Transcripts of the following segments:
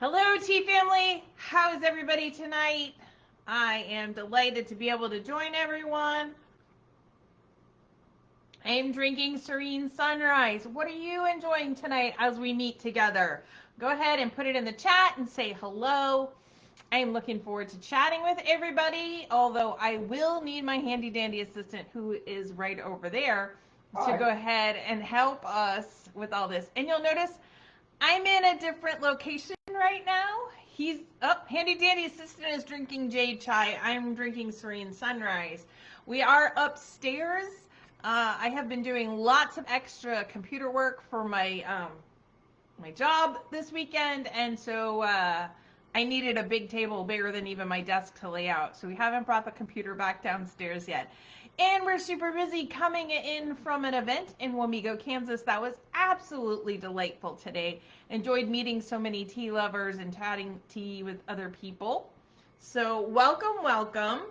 Hello, tea family. How's everybody tonight? I am delighted to be able to join everyone. I am drinking Serene Sunrise. What are you enjoying tonight as we meet together? Go ahead and put it in the chat and say hello. I am looking forward to chatting with everybody, although I will need my handy dandy assistant who is right over there to go ahead and help us with all this. And you'll notice I'm in a different location right now. He's up. Handy dandy assistant is drinking jade chai. I'm drinking Serene Sunrise. We are upstairs. I have been doing lots of extra computer work for my my job this weekend, and so I needed a big table bigger than even my desk to lay out. So we haven't brought the computer back downstairs yet. And we're super busy coming in from an event in Wamego, Kansas. That was absolutely delightful today. Enjoyed meeting so many tea lovers and chatting tea with other people. So welcome, welcome.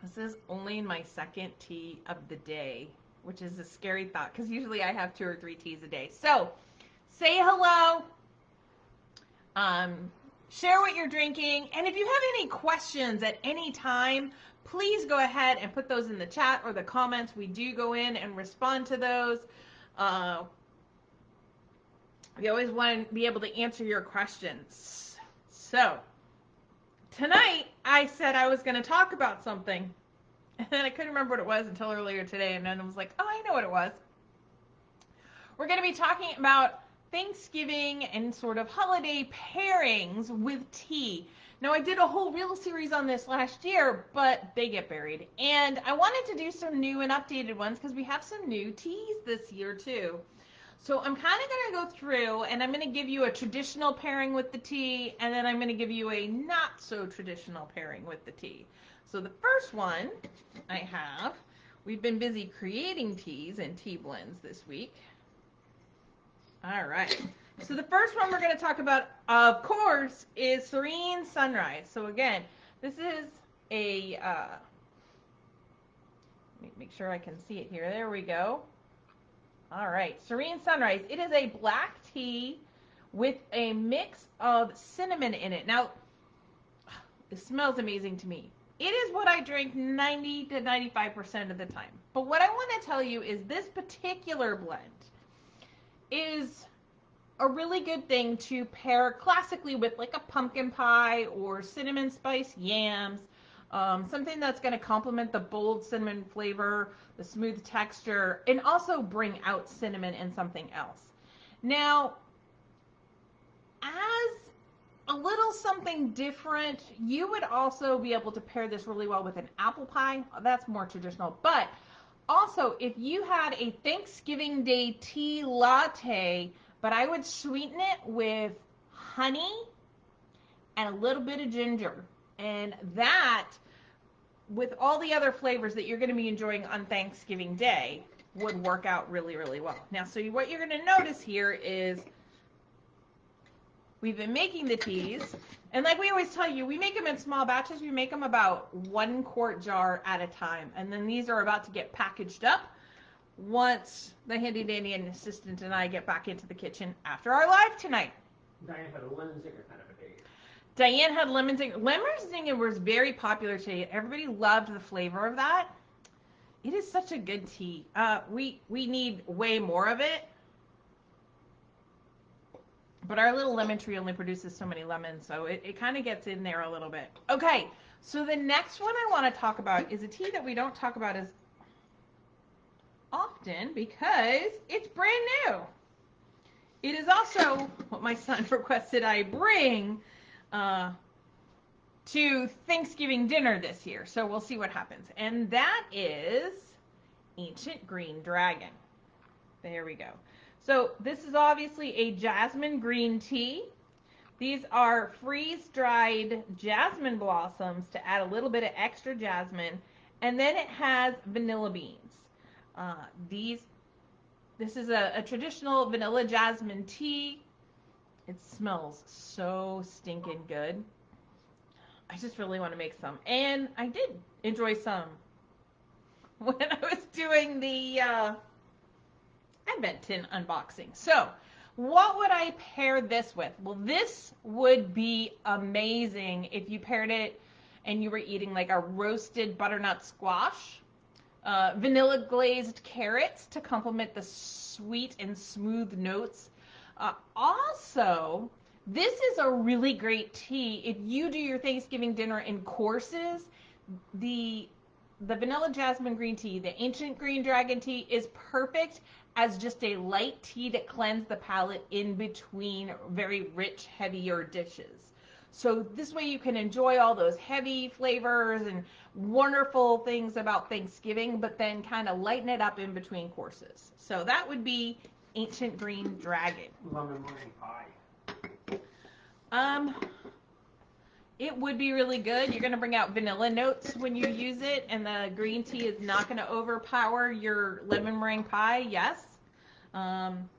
This is only my second tea of the day, which is a scary thought because usually I have 2 or 3 teas a day. So say hello. Share what you're drinking, and if you have any questions at any time, please go ahead and put those in the chat or the comments. We do go in and respond to those. We always want to be able to answer your questions. So tonight I said I was going to talk about something, and then I couldn't remember what it was until earlier today, and then I was like, oh, I know what it was. We're going to be talking about Thanksgiving and sort of holiday pairings with tea. Now, I did a whole real series on this last year, but they get buried. And I wanted to do some new and updated ones because we have some new teas this year too. So I'm kind of going to go through and I'm going to give you a traditional pairing with the tea, and then I'm going to give you a not so traditional pairing with the tea. So the first one I have, we've been busy creating teas and tea blends this week. All right, so the first one we're going to talk about, of course, is Serene Sunrise. So again, this is a, let me make sure I can see it here. There we go. All right, Serene Sunrise. It is a black tea with a mix of cinnamon in it. Now, it smells amazing to me. It is what I drink 90 to 95% of the time. But what I want to tell you is this particular blend is a really good thing to pair classically with like a pumpkin pie or cinnamon spice yams, something that's going to complement the bold cinnamon flavor, the smooth texture, and also bring out cinnamon in something else. Now, as a little something different, you would also be able to pair this really well with an apple pie. That's more traditional, but also, if you had a Thanksgiving Day tea latte, but I would sweeten it with honey and a little bit of ginger. And that, with all the other flavors that you're going to be enjoying on Thanksgiving Day, would work out really, really well. Now, so what you're going to notice here is we've been making the teas, and like we always tell you, we make them in small batches. We make them about 1 quart jar at a time, and then these are about to get packaged up once the handy dandy and assistant and I get back into the kitchen after our live tonight. Diane had a lemon zinger kind of a day. Diane had lemon zinger. Lemon zinger was very popular today. Everybody loved the flavor of that. It is such a good tea. We need way more of it. But our little lemon tree only produces so many lemons, so it kind of gets in there a little bit. Okay, so the next one I want to talk about is a tea that we don't talk about as often because it's brand new. It is also what my son requested I bring to Thanksgiving dinner this year, so we'll see what happens. And that is Ancient Green Dragon. There we go. So this is obviously a jasmine green tea. These are freeze-dried jasmine blossoms to add a little bit of extra jasmine, and then it has vanilla beans. This is a traditional vanilla jasmine tea. It smells so stinking good. I just really want to make some, and I did enjoy some when I was doing the Advent tin unboxing. So What would I pair this with? Well, this would be amazing if you paired it and you were eating like a roasted butternut squash, vanilla glazed carrots to complement the sweet and smooth notes. Also, this is a really great tea if you do your Thanksgiving dinner in courses. The the vanilla jasmine green tea, the ancient green dragon tea is perfect as just a light tea to cleanse the palate in between very rich, heavier dishes. So this way you can enjoy all those heavy flavors and wonderful things about Thanksgiving, but then kind of lighten it up in between courses. So that would be ancient green dragon. Lemon meringue pie. Um, It would be really good. You're going to bring out vanilla notes when you use it, and the green tea is not going to overpower your lemon meringue pie. Yes. Um,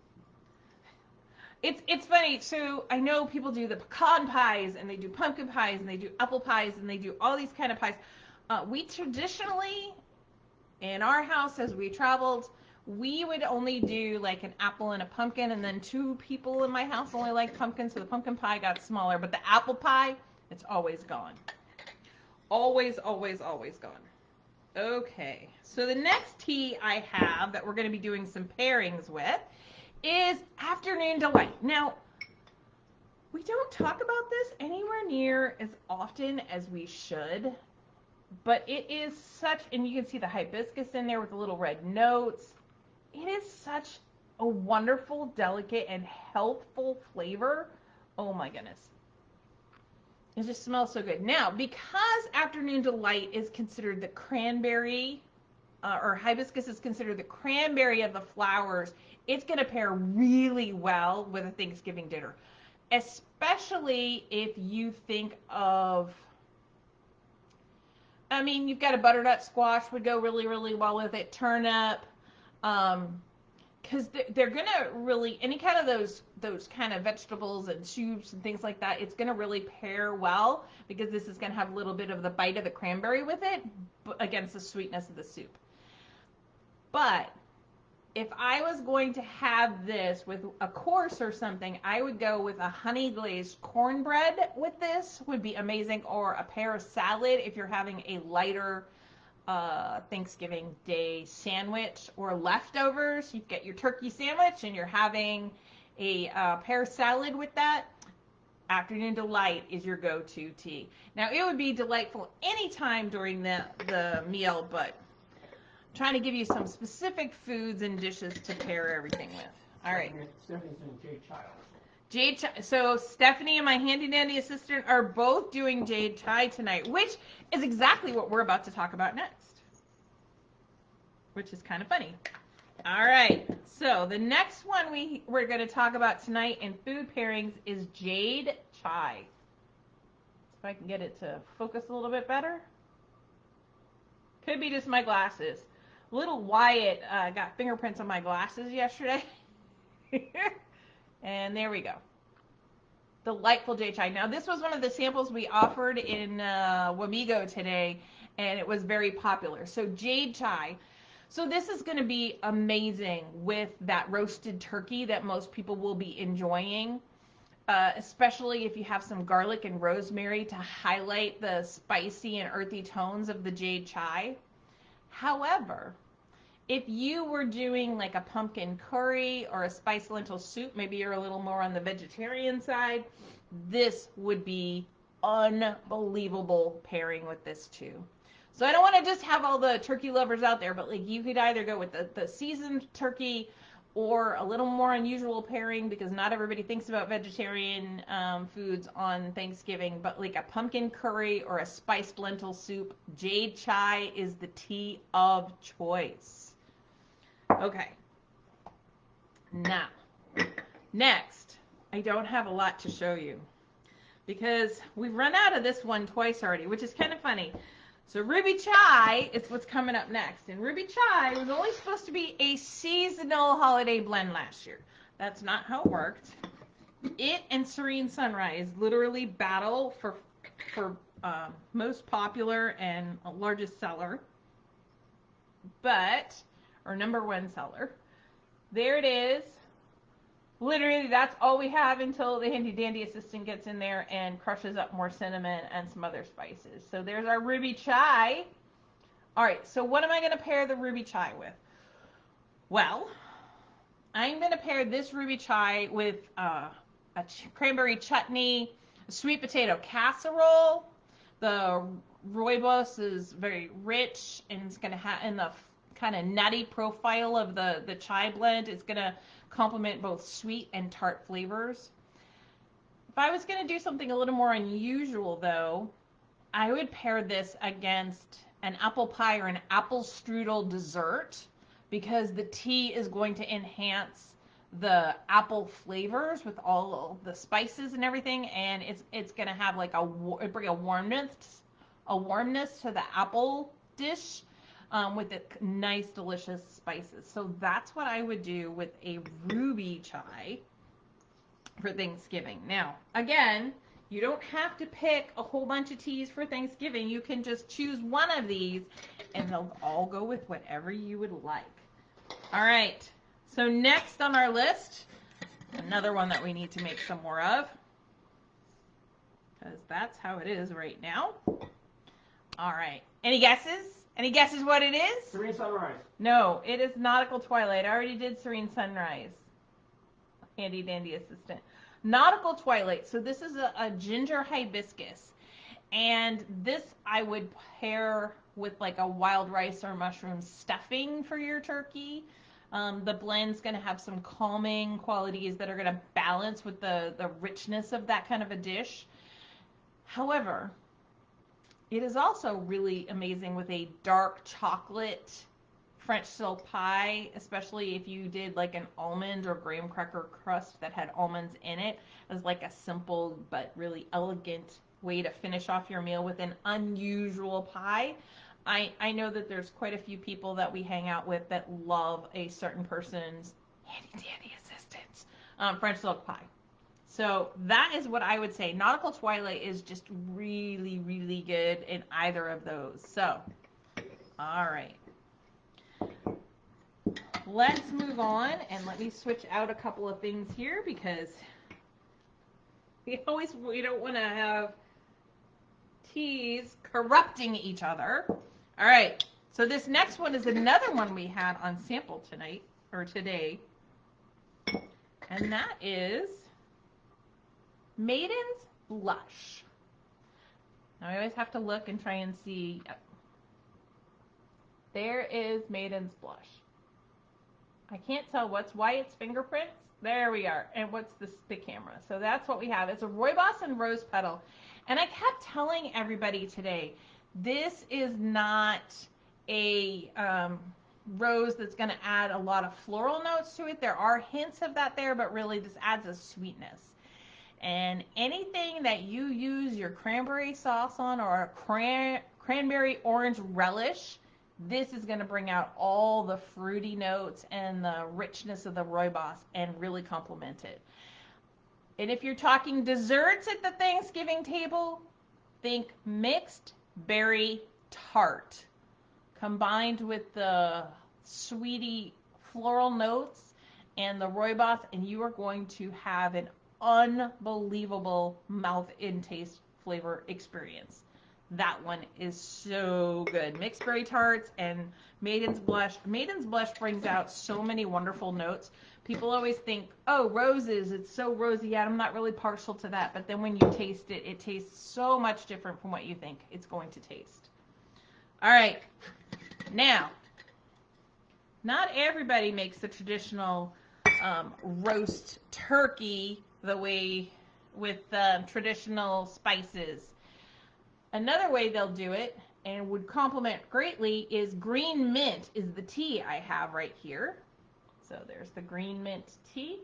it's funny. So I know people do the pecan pies, and they do pumpkin pies, and they do apple pies, and they do all these kind of pies. We traditionally, in our house, as we traveled, we would only do like an apple and a pumpkin, and then two people in my house only like pumpkin, so the pumpkin pie got smaller. But the apple pie, it's always gone. Always, always, always gone. Okay, so the next tea I have that we're going to be doing some pairings with is Afternoon Delight. Now, we don't talk about this anywhere near as often as we should, but it is such, and you can see the hibiscus in there with the little red notes. It is such a wonderful, delicate, and healthful flavor. Oh my goodness. It just smells so good. Now, because Afternoon Delight is considered the cranberry, or hibiscus is considered the cranberry of the flowers, it's going to pair really well with a Thanksgiving dinner. Especially if you think of, I mean, you've got a butternut squash would go really, really well with it. Turnip, because they're gonna really, any kind of those kind of vegetables and soups and things like that, it's gonna really pair well because this is gonna have a little bit of the bite of the cranberry with it against the sweetness of the soup. But if I was going to have this with a course or something, I would go with a honey glazed cornbread with this, would be amazing, or a pear salad if you're having a lighter Thanksgiving Day sandwich or leftovers. You get your turkey sandwich and you're having a pear salad with that. Afternoon Delight is your go-to tea. Now, it would be delightful anytime during the meal, but I'm trying to give you some specific foods and dishes to pair everything with. All right. Stephanie's doing Jade Child. So Stephanie and my handy dandy assistant are both doing Jade Chai tonight, which is exactly what we're about to talk about next, which is kind of funny. All right, so the next one we're going to talk about tonight in food pairings is Jade Chai. If I can get it to focus a little bit better. Could be just my glasses. Little Wyatt got fingerprints on my glasses yesterday. And there we go. Delightful Jade Chai. Now, this was one of the samples we offered in Wamigo today, and it was very popular. So, Jade Chai. So, this is going to be amazing with that roasted turkey that most people will be enjoying, especially if you have some garlic and rosemary to highlight the spicy and earthy tones of the Jade Chai. However, if you were doing like a pumpkin curry or a spiced lentil soup, maybe you're a little more on the vegetarian side, this would be unbelievable pairing with this too. So I don't want to just have all the turkey lovers out there, but like you could either go with the seasoned turkey or a little more unusual pairing because not everybody thinks about vegetarian foods on Thanksgiving, but like a pumpkin curry or a spiced lentil soup, Jade Chai is the tea of choice. Okay. Now, next, I don't have a lot to show you because we've run out of this one twice already, which is kind of funny. So Ruby Chai is what's coming up next. And Ruby Chai was only supposed to be a seasonal holiday blend last year. That's not how it worked. It and Serene Sunrise literally battle for most popular and largest seller. But, or number one seller. There it is. Literally, that's all we have until the handy dandy assistant gets in there and crushes up more cinnamon and some other spices. So there's our ruby chai. All right, so what am I going to pair the ruby chai with? Well, I'm going to pair this ruby chai with a cranberry chutney, a sweet potato casserole. The rooibos is very rich and it's going to have in the kind of nutty profile of the chai blend. It's going to complement both sweet and tart flavors. If I was going to do something a little more unusual though, I would pair this against an apple pie or an apple strudel dessert because the tea is going to enhance the apple flavors with all the spices and everything, and it's going to have like bring a warmness to the apple dish with the nice delicious spices. So that's what I would do with a ruby chai for Thanksgiving. Now, again, you don't have to pick a whole bunch of teas for Thanksgiving. You can just choose one of these and they'll all go with whatever you would like. All right. So next on our list, another one that we need to make some more of because that's how it is right now. All right. Any guesses? Any guesses what it is? Serene sunrise. No, it is nautical twilight. I already did serene sunrise. Handy dandy assistant. Nautical twilight. So this is a ginger hibiscus. And this I would pair with like a wild rice or mushroom stuffing for your turkey. The blend's going to have some calming qualities that are going to balance with the richness of that kind of a dish. However, it is also really amazing with a dark chocolate French silk pie, especially if you did like an almond or graham cracker crust that had almonds in it, as like a simple but really elegant way to finish off your meal with an unusual pie. I know that there's quite a few people that we hang out with that love a certain person's handy dandy assistance French silk pie. So that is what I would say. Nautical Twilight is just really, really good in either of those. So, all right. Let's move on and let me switch out a couple of things here because we don't want to have teas corrupting each other. All right. So this next one is another one we had on sample tonight or today. And that is Maiden's Blush. Now I always have to look and try and see. There is Maiden's Blush. I can't tell what's Wyatt's fingerprints. There we are. And what's the camera? So that's what we have. It's a rooibos and rose petal. And I kept telling everybody today, this is not a rose that's going to add a lot of floral notes to it. There are hints of that there, but really this adds a sweetness. And anything that you use your cranberry sauce on or a cranberry orange relish, this is going to bring out all the fruity notes and the richness of the rooibos and really complement it. And if you're talking desserts at the Thanksgiving table, think mixed berry tart combined with the sweetie floral notes and the rooibos, and you are going to have an unbelievable mouth in taste flavor experience. That one is so good. Mixed berry tarts and Maiden's Blush. Maiden's Blush brings out so many wonderful notes. People always think, oh, roses, it's so rosy. Yeah, I'm not really partial to that. But then when you taste it, it tastes so much different from what you think it's going to taste. All right. Now, not everybody makes the traditional roast turkey the way with traditional spices. Another way they'll do it and would complement greatly is green mint is the tea I have right here. So there's the green mint tea.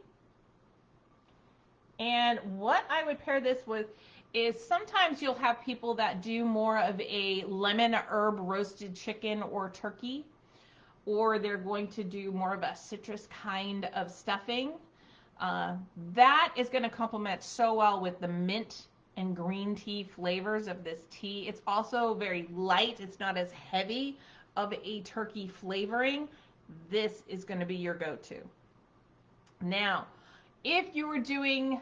And what I would pair this with is sometimes you'll have people that do more of a lemon herb roasted chicken or turkey, or they're going to do more of a citrus kind of stuffing. That is going to complement so well with the mint and green tea flavors of this tea. It's also very light. It's not as heavy of a turkey flavoring. This is going to be your go-to. Now, If you were doing,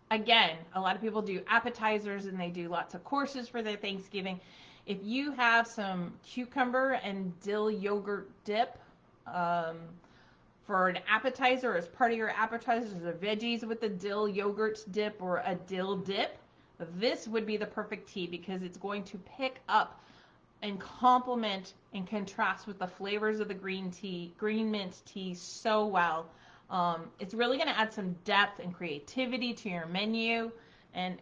again, a lot of people do appetizers and they do lots of courses for their Thanksgiving. If you have some cucumber and dill yogurt dip for an appetizer, as part of your appetizers or veggies with a dill yogurt dip or a dill dip, this would be the perfect tea because it's going to pick up and complement and contrast with the flavors of the green mint tea so well. It's really going to add some depth and creativity to your menu, and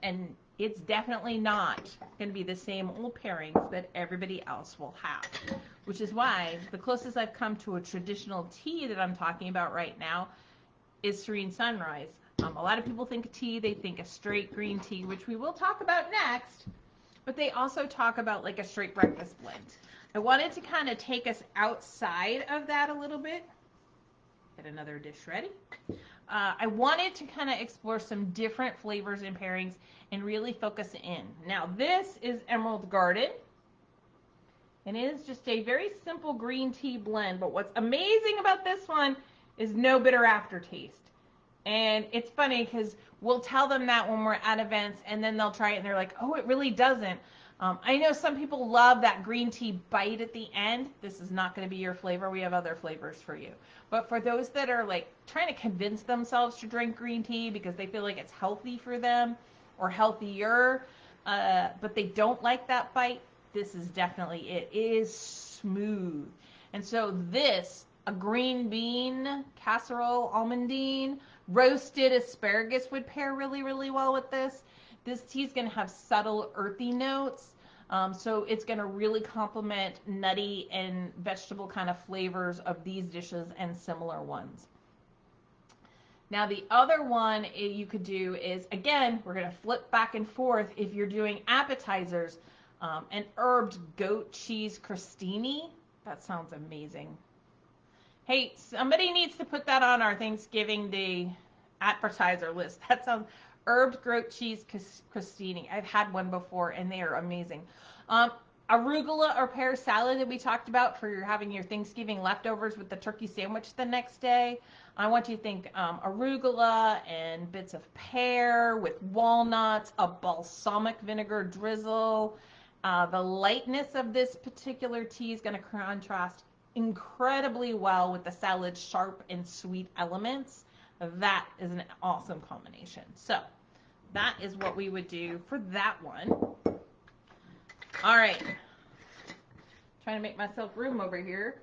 it's definitely not going to be the same old pairings that everybody else will have, which is why the closest I've come to a traditional tea that I'm talking about right now is Serene Sunrise. A lot of people think tea, they think a straight green tea, which we will talk about next, but they also talk about like a straight breakfast blend. I wanted to kind of take us outside of that a little bit. Get another dish ready. I wanted to kind of explore some different flavors and pairings and really focus in. Now, this is Emerald Garden. And it is just a very simple green tea blend. But what's amazing about this one is no bitter aftertaste. And it's funny because we'll tell them that when we're at events and then they'll try it and they're like, oh, it really doesn't. I know some people love that green tea bite at the end. This is not going to be your flavor. We have other flavors for you. But for those that are like trying to convince themselves to drink green tea because they feel like it's healthy for them or healthier, but they don't like that bite, this is definitely it. It is smooth. And so this, a green bean casserole almondine, roasted asparagus would pair really, really well with this. This tea is going to have subtle earthy notes. So it's going to really complement nutty and vegetable kind of flavors of these dishes and similar ones. Now the other one you could do is, again, we're going to flip back and forth if you're doing appetizers, an herbed goat cheese crostini. That sounds amazing. Hey, somebody needs to put that on our Thanksgiving Day appetizer list. That sounds herbed goat cheese crostini. I've had one before and they are amazing. Arugula or pear salad that we talked about for having your Thanksgiving leftovers with the turkey sandwich the next day. I want you to think arugula and bits of pear with walnuts, a balsamic vinegar drizzle. The lightness of this particular tea is going to contrast incredibly well with the salad's sharp and sweet elements. That is an awesome combination. So that is what we would do for that one. All right. Trying to make myself room over here.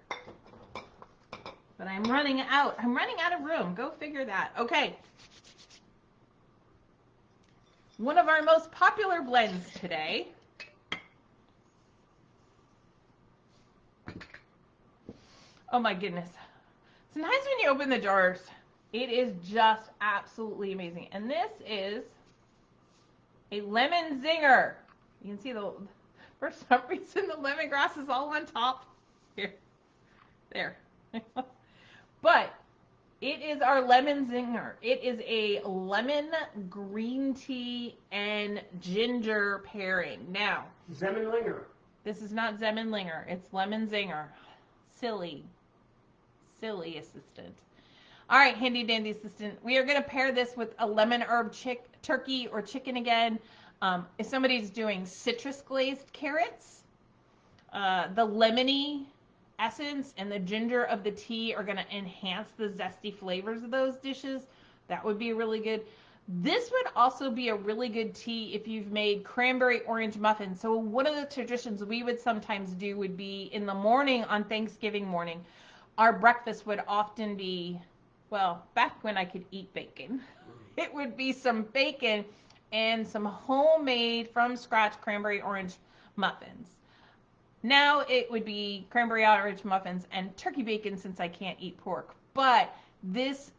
But I'm running out. I'm running out of room. Go figure that. Okay. One of our most popular blends today. Oh my goodness. Sometimes when you open the jars, it is just absolutely amazing. And this is a lemon zinger. You can see for some reason the lemongrass is all on top. Here. There. But it is our lemon zinger. It is a lemon green tea and ginger pairing. Now, Zemenlinger. this is not Zemenlinger. It's lemon zinger. Silly assistant. All right, handy dandy assistant. We are going to pair this with a lemon herb turkey or chicken again. If somebody's doing citrus glazed carrots, the lemony essence and the ginger of the tea are going to enhance the zesty flavors of those dishes. That would be really good. This would also be a really good tea if you've made cranberry orange muffins. So one of the traditions we would sometimes do would be in the morning on Thanksgiving morning, our breakfast would often be, well, back when I could eat bacon, it would be some bacon and some homemade from scratch cranberry orange muffins. Now it would be cranberry orange muffins and turkey bacon since I can't eat pork. But this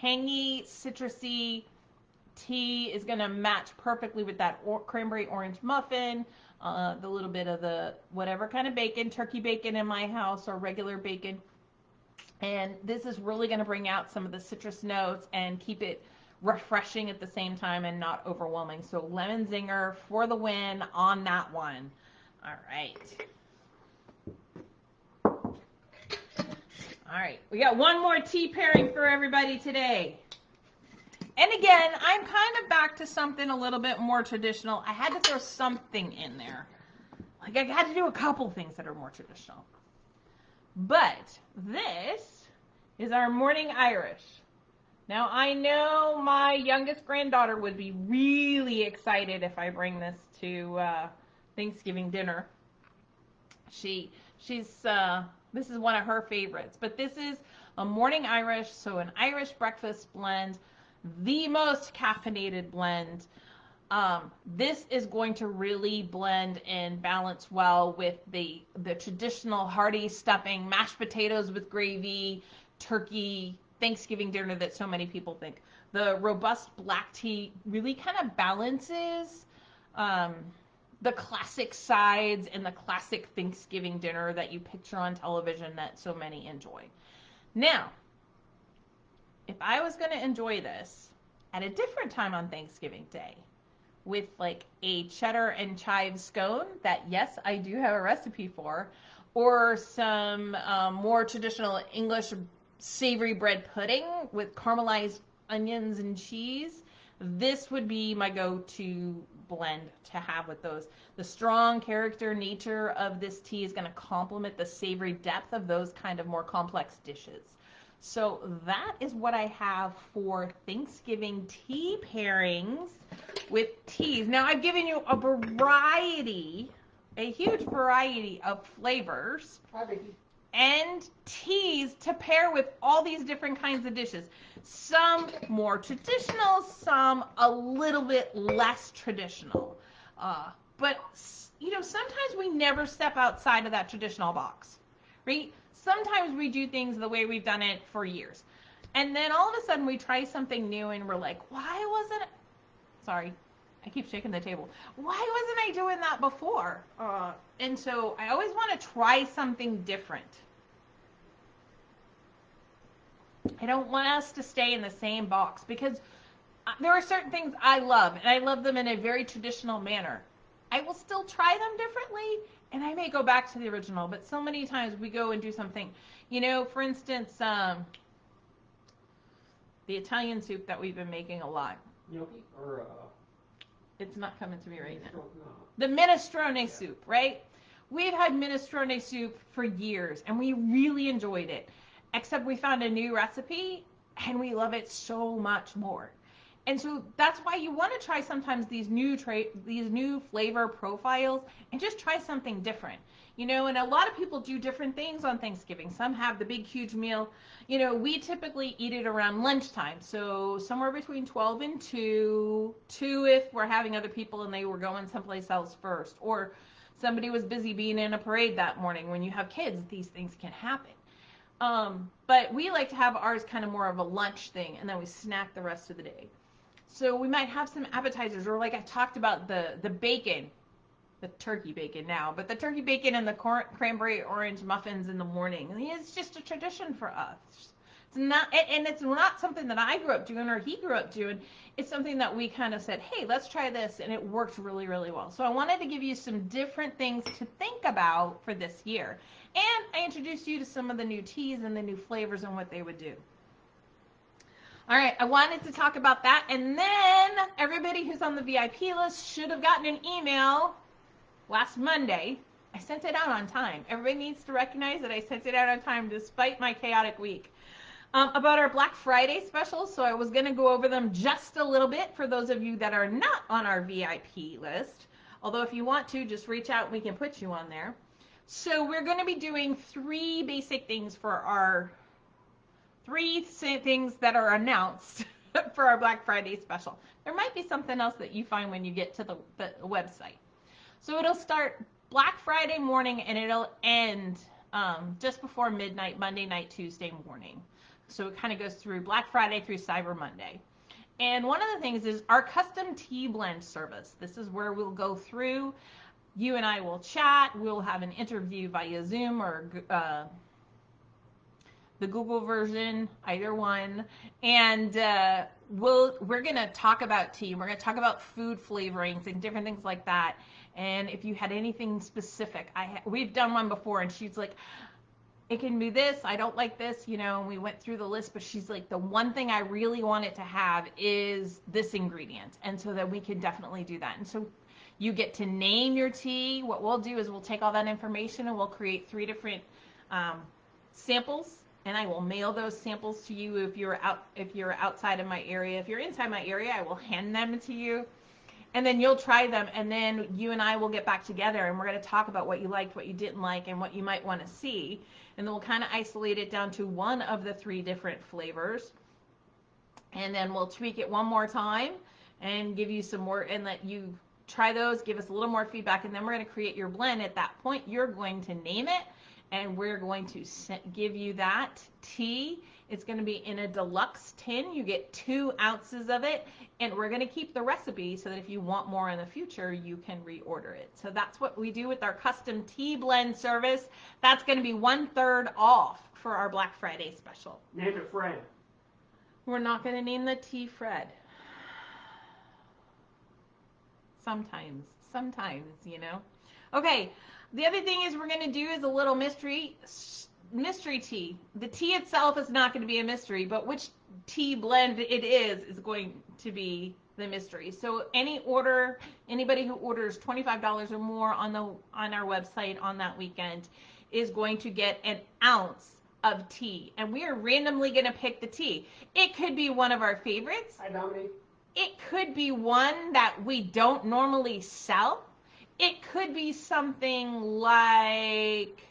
tangy, citrusy tea is going to match perfectly with that cranberry orange muffin, the little bit of the whatever kind of bacon, turkey bacon in my house or regular bacon. And this is really going to bring out some of the citrus notes and keep it refreshing at the same time and not overwhelming. So lemon zinger for the win on that one. All right. All right. We got one more tea pairing for everybody today. And again, I'm kind of back to something a little bit more traditional. I had to throw something in there. Like I had to do a couple things that are more traditional. But this is our morning Irish. Now I know my youngest granddaughter would be really excited if I bring this to Thanksgiving dinner. She's this is one of her favorites, but this is a morning Irish, so an Irish breakfast blend, the most caffeinated blend. This is going to really blend and balance well with the traditional hearty stuffing, mashed potatoes with gravy, turkey, Thanksgiving dinner that so many people think. The robust black tea really kind of balances the classic sides and the classic Thanksgiving dinner that you picture on television that so many enjoy. Now, if I was going to enjoy this at a different time on Thanksgiving Day with like a cheddar and chive scone that, yes, I do have a recipe for, or some more traditional English savory bread pudding with caramelized onions and cheese, this would be my go-to blend to have with those. The strong character nature of this tea is going to complement the savory depth of those kind of more complex dishes. So that is what I have for Thanksgiving tea pairings with teas. Now I've given you a variety, a huge variety of flavors and teas to pair with all these different kinds of dishes. Some more traditional, some a little bit less traditional. But you know, sometimes we never step outside of that traditional box, right? Sometimes we do things the way we've done it for years. And then all of a sudden we try something new and we're like, why wasn't it? Sorry, I keep shaking the table. Why wasn't I doing that before? And so I always want to try something different. I don't want us to stay in the same box because there are certain things I love, and I love them in a very traditional manner. I will still try them differently, and I may go back to the original, but so many times we go and do something. You know, for instance, the Italian soup that we've been making a lot. Gnocchi or It's not coming to me right now. no. The minestrone soup, right? We've had minestrone soup for years, and we really enjoyed it. Except we found a new recipe, and we love it so much more. And so that's why you want to try sometimes these new flavor profiles and just try something different. You know, and a lot of people do different things on Thanksgiving. Some have the big, huge meal. You know, we typically eat it around lunchtime. So somewhere between 12 and 2 if we're having other people and they were going someplace else first. Or somebody was busy being in a parade that morning. When you have kids, these things can happen. But we like to have ours kind of more of a lunch thing, and then we snack the rest of the day. So we might have some appetizers, or like I talked about the bacon, the turkey bacon now, but the turkey bacon and the cranberry orange muffins in the morning. It's just a tradition for us. It's not, and it's not something that I grew up doing or he grew up doing. It's something that we kind of said, hey, let's try this, and it worked really, really well. So I wanted to give you some different things to think about for this year. And I introduced you to some of the new teas and the new flavors and what they would do. All right, I wanted to talk about that. And then everybody who's on the VIP list should have gotten an email last Monday. I sent it out on time. Everybody needs to recognize that I sent it out on time despite my chaotic week. About our Black Friday specials. So I was going to go over them just a little bit for those of you that are not on our VIP list. Although if you want to, just reach out and we can put you on there. So we're going to be doing three basic things for our things that are announced for our Black Friday special. There might be something else that you find when you get to the website. So it'll start Black Friday morning and it'll end just before midnight, Monday night, Tuesday morning. So it kind of goes through Black Friday through Cyber Monday. And one of the things is our custom tea blend service. This is where we'll go through. You and I will chat. We'll have an interview via Zoom or the Google version, either one. And we're going to talk about tea. We're going to talk about food flavorings and different things like that. And if you had anything specific, we've done one before, and she's like, it can be this, I don't like this, and we went through the list, but she's like, the one thing I really want it to have is this ingredient. And so that we can definitely do that. And so you get to name your tea. What we'll do is we'll take all that information and we'll create 3 different samples, and I will mail those samples to you if you're outside of my area. If you're inside my area, I will hand them to you. And then you'll try them, and then you and I will get back together, and we're going to talk about what you liked, what you didn't like, and what you might want to see. And then we'll kind of isolate it down to one of the 3 different flavors. And then we'll tweak it one more time and give you some more, and let you try those, give us a little more feedback, and then we're going to create your blend. At that point, you're going to name it, and we're going to give you that tea. It's going to be in a deluxe tin. You get 2 ounces of it, and we're going to keep the recipe so that if you want more in the future, you can reorder it. So that's what we do with our custom tea blend service. That's going to be 1/3 off for our Black Friday special. Name it Fred. We're not going to name the tea Fred. Sometimes, Okay, the other thing is we're going to do is a little mystery tea. The tea itself is not going to be a mystery, but which tea blend it is going to be the mystery. So anybody who orders $25 or more on our website on that weekend is going to get an ounce of tea, and we are randomly going to pick the tea. It could be one of our favorites. Hi, Dominique. It could be one that we don't normally sell. It could be something like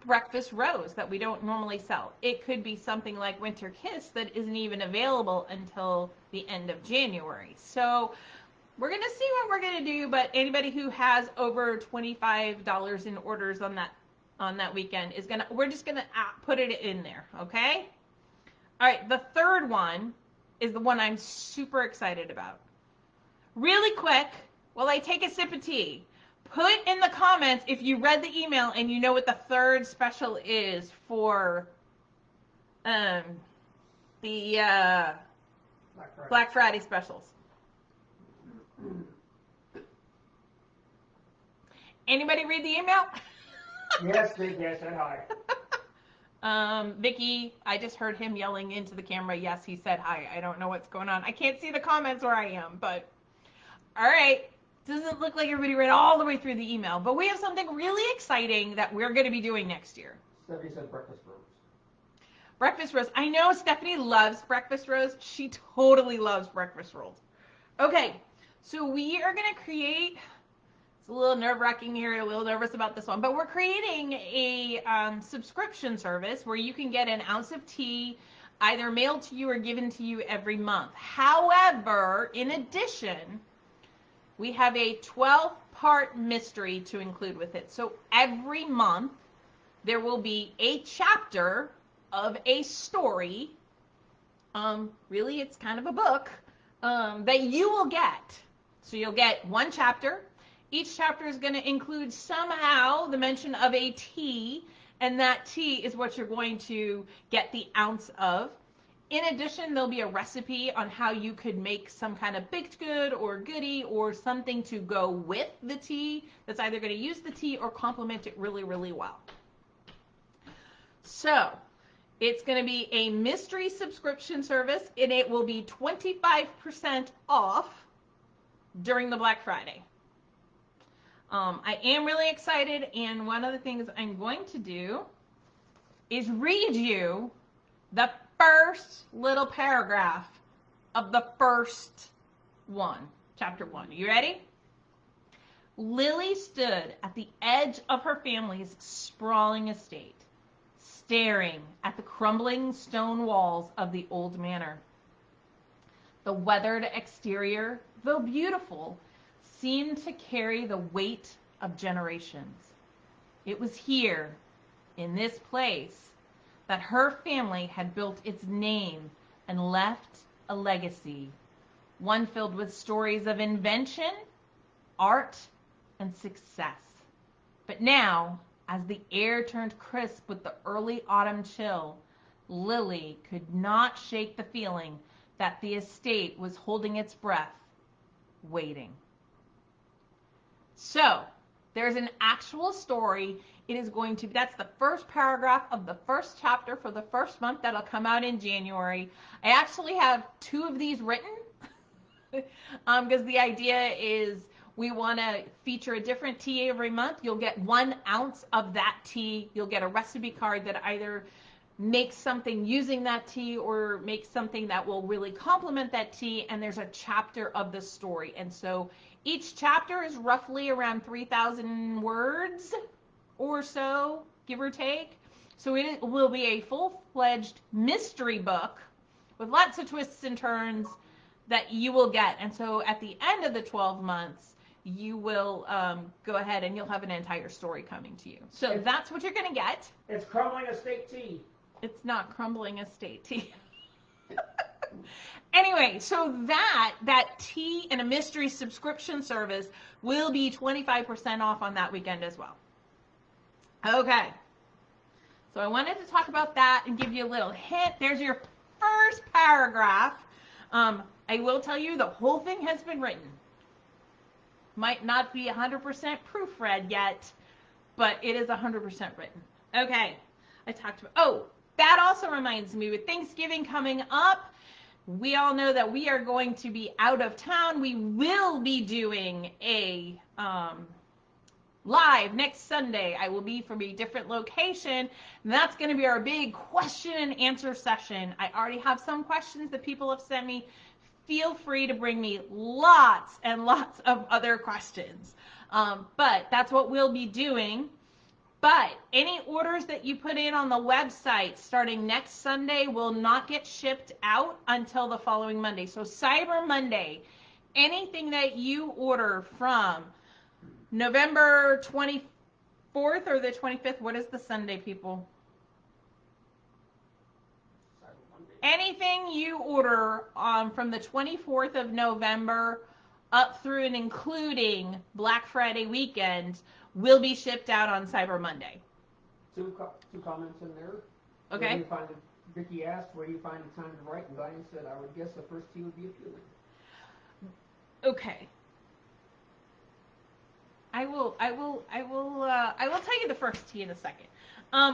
Breakfast Rose that we don't normally sell. It could be something like Winter Kiss that isn't even available until the end of January. So we're going to see what we're going to do, but anybody who has over $25 in orders on that weekend we're just going to put it in there, okay? All right, the third one is the one I'm super excited about. Really quick, while I take a sip of tea, put in the comments if you read the email and you know what the third special is for the Black Friday specials. Anybody read the email? Yes, Big Yes, and hi. Vicky, I just heard him yelling into the camera. Yes, he said hi. I don't know what's going on. I can't see the comments where I am, but all right. Doesn't look like everybody read all the way through the email, but we have something really exciting that we're going to be doing next year. Stephanie said breakfast rolls. Breakfast rolls. I know Stephanie loves breakfast rolls. She totally loves breakfast rolls. Okay, so we are going to create, it's a little nerve-wracking here, a little nervous about this one, but we're creating a subscription service where you can get an ounce of tea either mailed to you or given to you every month. However, in addition, we have a 12-part mystery to include with it. So every month, there will be a chapter of a story. Really, it's kind of a book that you will get. So you'll get one chapter. Each chapter is going to include somehow the mention of a tea, and that tea is what you're going to get the ounce of. In addition, there'll be a recipe on how you could make some kind of baked good or goodie or something to go with the tea that's either going to use the tea or complement it really, really well. So it's going to be a mystery subscription service, and it will be 25% off during the Black Friday. I am really excited, and one of the things I'm going to do is read you the first little paragraph of the first one, chapter 1. You ready? Lily stood at the edge of her family's sprawling estate, staring at the crumbling stone walls of the old manor. The weathered exterior, though beautiful, seemed to carry the weight of generations. It was here, in this place, that her family had built its name and left a legacy, one filled with stories of invention, art, and success. But now, as the air turned crisp with the early autumn chill, Lily could not shake the feeling that the estate was holding its breath, waiting. So, There's an actual story. It is going to, that's the first paragraph of the first chapter for the first month that'll come out in January. I actually have 2 of these written because the idea is we want to feature a different tea every month. You'll get 1 ounce of that tea. You'll get a recipe card that either makes something using that tea or makes something that will really complement that tea, and there's a chapter of the story. And so each chapter is roughly around 3,000 words or so, give or take. So it will be a full-fledged mystery book with lots of twists and turns that you will get. And so at the end of the 12 months, you will go ahead and you'll have an entire story coming to you. So that's what you're going to get. It's crumbling estate tea. It's not crumbling estate tea. Anyway, so that tea and a mystery subscription service will be 25% off on that weekend as well. Okay. So I wanted to talk about that and give you a little hint. There's your first paragraph. I will tell you the whole thing has been written. Might not be 100% proofread yet, but it is 100% written. Okay. I talked about, that also reminds me, with Thanksgiving coming up, we all know that we are going to be out of town. We will be doing a live next Sunday. I will be from a different location, and that's going to be our big question and answer session. I already have some questions that people have sent me. Feel free to bring me lots and lots of other questions. But that's what we'll be doing. But any orders that you put in on the website starting next Sunday will not get shipped out until the following Monday. So Cyber Monday, anything that you order from November 24th or the 25th, what is the Sunday, people? Anything you order from the 24th of November up through and including Black Friday weekend will be shipped out on Cyber Monday. Two comments in there. Okay. Where do you find Vicky asked, where do you find the time to write? And Diane said, I would guess the first tea would be appealing. Okay. I will tell you the first tea in a second.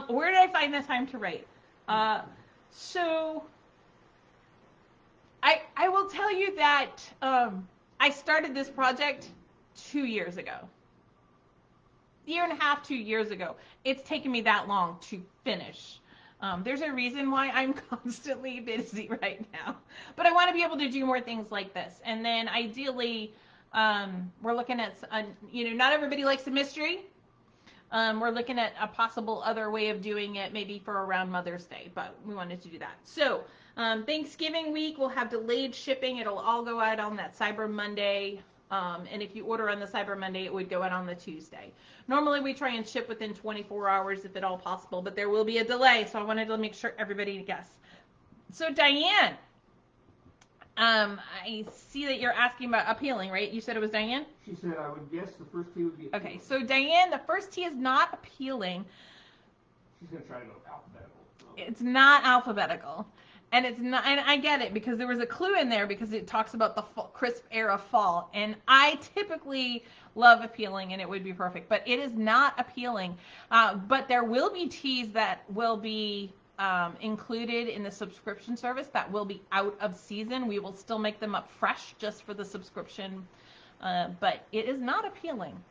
Where did I find the time to write? So I will tell you that I started this project 2 years ago. Year and a half, 2 years ago. It's taken me that long to finish. There's a reason why I'm constantly busy right now. But I want to be able to do more things like this. And then ideally, we're looking at, not everybody likes a mystery. We're looking at a possible other way of doing it, maybe for around Mother's Day, but we wanted to do that. So Thanksgiving week, we'll have delayed shipping. It'll all go out on that Cyber Monday. And if you order on the Cyber Monday, it would go out on the Tuesday. Normally, we try and ship within 24 hours if at all possible, but there will be a delay, so I wanted to make sure everybody guessed. So Diane, I see that you're asking about appealing, right? You said it was Diane? She said, I would guess the first tea would be appealing. Okay, so Diane, the first tea is not appealing. She's going to try to go alphabetical. It's not alphabetical. And it's not, and I get it because there was a clue in there because it talks about the crisp air of fall. And I typically love appealing and it would be perfect, but it is not appealing. But there will be teas that will be included in the subscription service that will be out of season. We will still make them up fresh just for the subscription, but it is not appealing.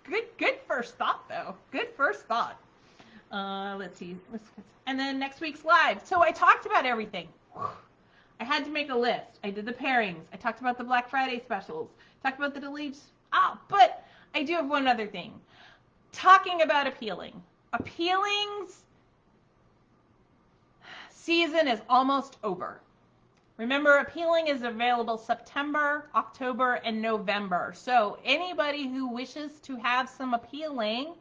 Good first thought though. Good first thought. Let's see. And then next week's live. So I talked about everything. I had to make a list. I did the pairings. I talked about the Black Friday specials. Talked about the deletes. But I do have one other thing. Talking about appealing. Appealing's season is almost over. Remember, appealing is available September, October, and November. So anybody who wishes to have some appealing,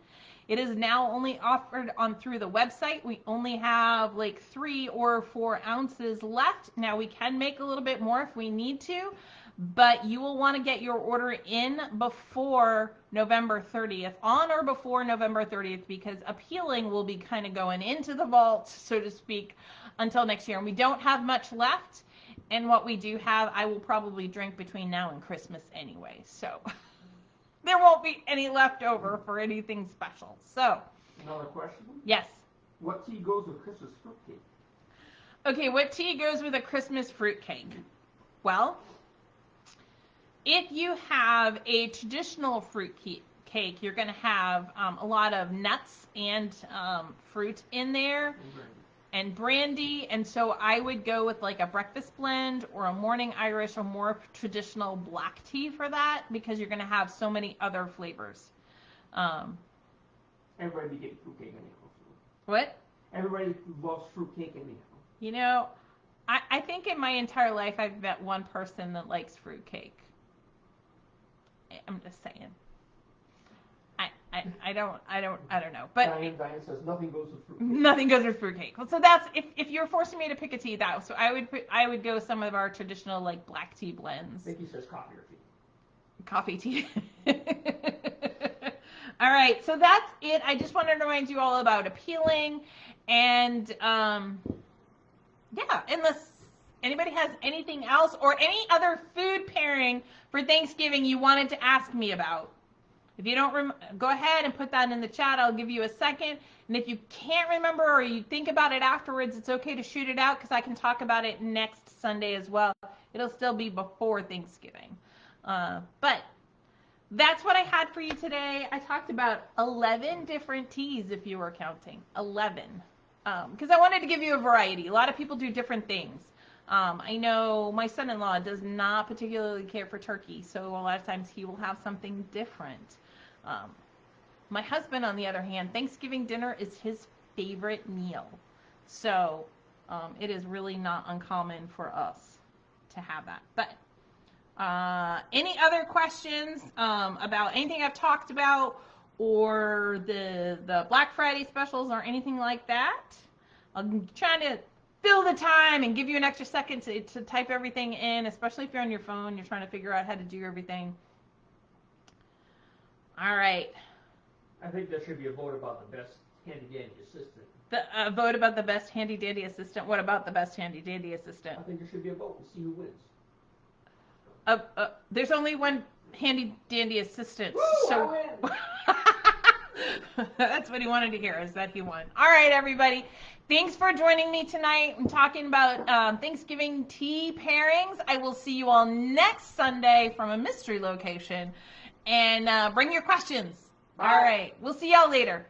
it is now only offered on through the website. We only have like 3 or 4 ounces left. Now we can make a little bit more if we need to, but you will want to get your order in before November 30th, on or before November 30th, because appealing will be kind of going into the vault, so to speak, until next year. And we don't have much left. And what we do have, I will probably drink between now and Christmas anyway. So There won't be any left over for anything special. So, Another question. yes. What tea goes with Christmas fruitcake? Okay, what tea goes with a Christmas fruitcake? Well, if you have a traditional fruit cake, you're going to have a lot of nuts and fruit in there and brandy. And so I would go with like a breakfast blend or a morning Irish or more traditional black tea for that because you're going to have so many other flavors. Everybody be getting fruitcake anyhow. What? Everybody loves fruitcake anyhow. You know, I think in my entire life I've met one person that likes fruitcake. I'm just saying. I don't know. But Diane says nothing goes with fruitcake. Nothing goes with fruitcake. Well, so that's if you're forcing me to pick a tea, that so I would go some of our traditional like black tea blends. Vicky says coffee or tea. Coffee tea. All right, so that's it. I just wanted to remind you all about appealing, and yeah, unless anybody has anything else or any other food pairing for Thanksgiving you wanted to ask me about. If you don't go ahead and put that in the chat. I'll give you a second. And if you can't remember or you think about it afterwards, it's okay to shoot it out because I can talk about it next Sunday as well. It'll still be before Thanksgiving. But that's what I had for you today. I talked about 11 different teas if you were counting. 11. Because I wanted to give you a variety. A lot of people do different things. I know my son-in-law does not particularly care for turkey, so a lot of times he will have something different. My husband, on the other hand, Thanksgiving dinner is his favorite meal. So it is really not uncommon for us to have that. But any other questions about anything I've talked about or the Black Friday specials or anything like that? I'm trying to fill the time and give you an extra second to type everything in, especially if you're on your phone, you're trying to figure out how to do everything. All right. I think there should be a vote about the best handy-dandy assistant. The vote about the best handy-dandy assistant. What about the best handy-dandy assistant? I think there should be a vote and see who wins. There's only one handy-dandy assistant. Woo, so I win! That's what he wanted to hear, is that he won. All right, everybody. Thanks for joining me tonight. I'm talking about Thanksgiving tea pairings. I will see you all next Sunday from a mystery location. And bring your questions. Bye. All right. We'll see y'all later.